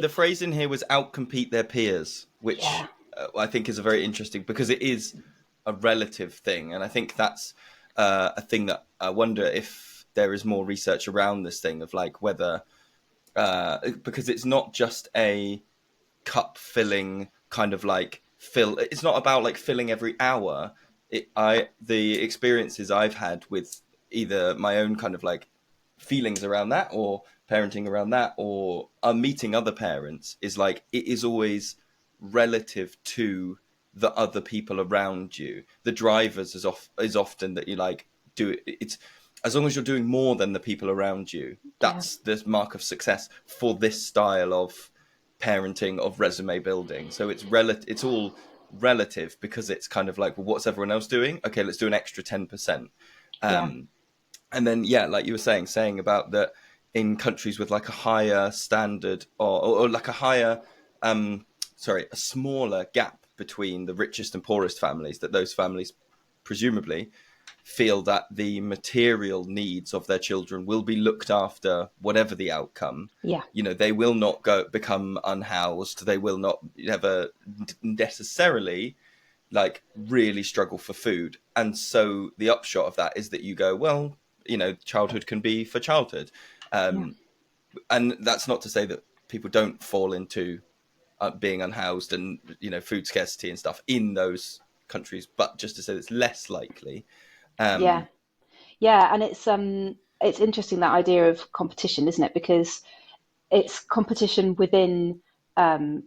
the phrase in here was outcompete their peers, which Yeah. I think is a very interesting, because it is a relative thing. And I think that's a thing that I wonder if there is more research around this thing of like whether, because it's not just a cup filling kind of like it's not about like filling every hour. The experiences I've had with either my own kind of like feelings around that or parenting around that or meeting other parents is like it is always relative to the other people around you. The drivers is often that you like do it. It's as long as you're doing more than the people around you, Yeah. that's the mark of success for this style of parenting, of resume building. So it's all relative, because it's kind of like, well, what's everyone else doing? Okay, let's do an extra 10%. Yeah. And then, yeah, like you were saying about that in countries with like a higher standard or like a higher, a smaller gap between the richest and poorest families, that those families presumably feel that the material needs of their children will be looked after, whatever the outcome. Yeah. You know, they will not become unhoused. They will not ever necessarily like really struggle for food. And so the upshot of that is that you go, well, you know, childhood can be for childhood. Yeah. And that's not to say that people don't fall into being unhoused and, you know, food scarcity and stuff in those countries, but just to say it's less likely. Yeah. Yeah. And it's interesting, that idea of competition, isn't it? Because it's competition within um,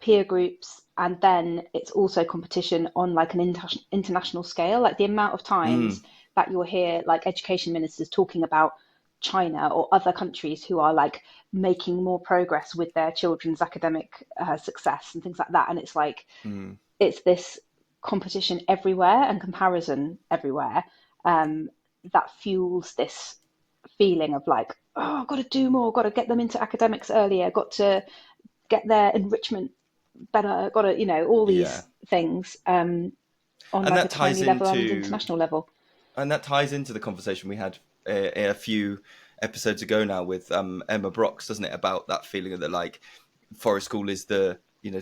peer groups, and then it's also competition on like an international scale. Like the amount of times Mm, that you'll hear like education ministers talking about China or other countries who are like making more progress with their children's academic success and things like that, and it's like mm, it's this competition everywhere and comparison everywhere, um, that fuels this feeling of like, oh, I've got to do more, got to get them into academics earlier, got to get their enrichment better, got to, all yeah. these things, on And like a that ties tiny level and into international level. the conversation we had a few episodes ago now with Emma Brox, doesn't it, about that feeling that like forest school is the, you know,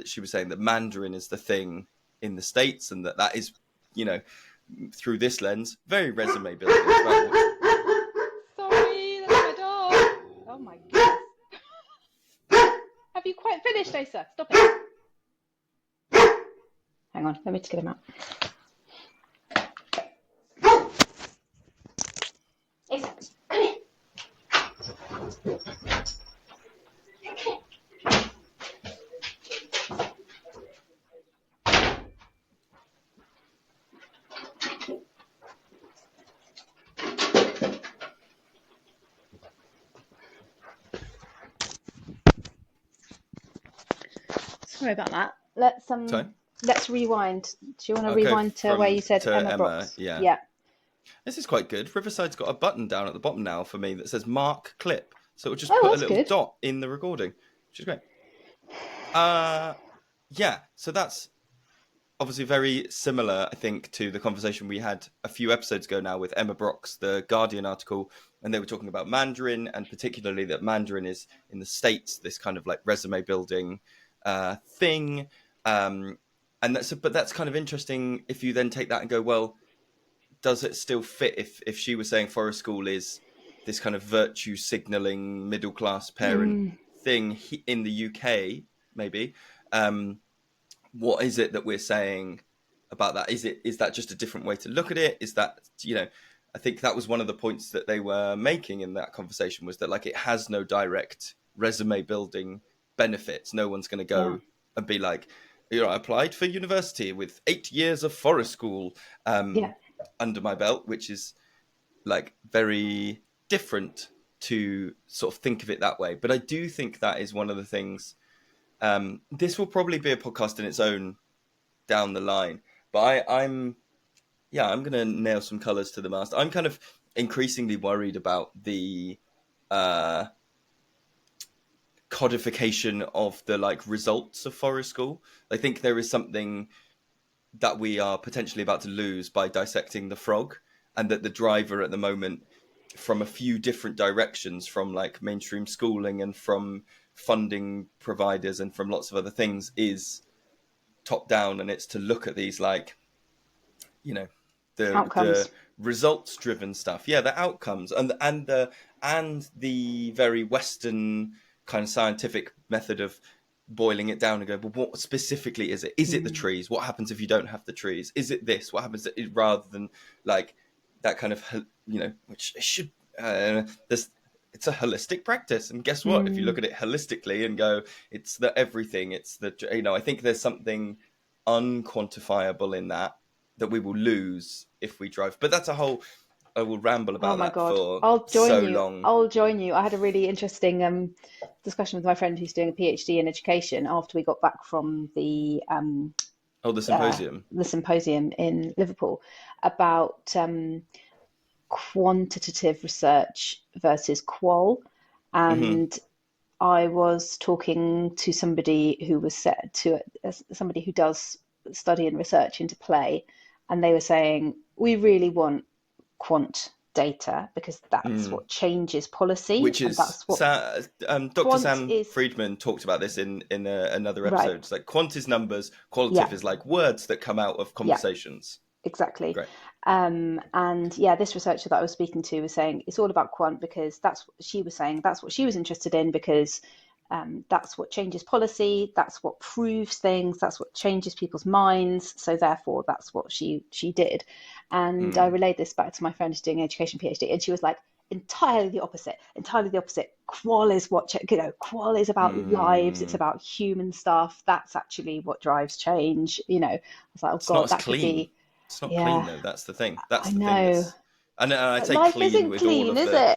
she was saying that Mandarin is the thing in the States, and that is, you know, through this lens very resume building. It's about what, Sorry, that's my dog. Oh my goodness. Have you quite finished, Asa? Stop it. Hang on, let me just get him out. Asa, come here. Sorry about that. sorry. Let's rewind. Do you want to Okay, rewind to where you from said to Emma Emma, Brox? yeah. Yeah. This is quite good. Riverside's got a button down at the bottom now for me that says mark clip. So it'll just Oh, put a that's little good. dot in the recording, which is great. Uh, yeah, so that's obviously very similar, I think, to the conversation we had a few episodes ago now with Emma Brox, the Guardian article, and they were talking about Mandarin, and particularly that Mandarin is in the States this kind of like resume building thing. And that's kind of interesting if you then take that and go, well, does it still fit if she was saying forest school is this kind of virtue signaling middle class parent Mm, thing in the UK, maybe? Um, what is it that we're saying about that? Is that just a different way to look at it? Is that, you know, I think that was one of the points that they were making in that conversation, was that like it has no direct resume building benefits. No one's going to yeah. go and be like, you know, I applied for university with 8 years of forest school Yeah. under my belt, which is like very different to sort of think of it that way. But I do think that is one of the things. This will probably be a podcast in its own down the line, but I'm going to nail some colors to the mast. I'm kind of increasingly worried about the uh, codification of the like results of forest school. I think there is something that we are potentially about to lose by dissecting the frog, and that the driver at the moment, from a few different directions, from like mainstream schooling and from funding providers and from lots of other things is top down, and it's to look at these like, you know, the Outcomes. results driven stuff. Yeah, the outcomes and the very Western kind of scientific method of boiling it down and go, well, what specifically is it? Is it the trees? What happens if you don't have the trees? Is it this? What happens rather than like that kind of, you know, which should there's it's a holistic practice. And guess what? If you look at it holistically and go, it's the everything. It's the, you know, I think there's something unquantifiable in that we will lose if we drive. But that's a whole. I will ramble Oh about my that God. for I'll join so you. long. I'll join you. I had a really interesting discussion with my friend who's doing a PhD in education after we got back from Oh, the symposium. the symposium in Liverpool about quantitative research versus qual. Hmm. And I was talking to somebody who was set to somebody who does study and research into play, and they were saying we really want quant data because that's what changes policy, Which and is that's what Dr. quant Sam is. Friedman talked about this in another Right. episode. It's like quant is numbers, Yeah. qualitative is like words that come out of Yeah. conversations. Exactly. Great. And yeah, this researcher that I was speaking to was saying it's all about quant because that's what she was saying. That's what she was interested in because that's what changes policy. That's what proves things. That's what changes people's minds. So therefore, that's what she did. And I relayed this back to my friend who's doing an education PhD, and she was like, entirely the opposite. Entirely the opposite. Qual is what qual is about lives. It's about human stuff. That's actually what drives change. I was like, oh It's not God, as that could clean. be. It's not clean Yeah, though. That's the thing. That's I the thing know. that's, and I say Life clean isn't with all clean, of is the, it?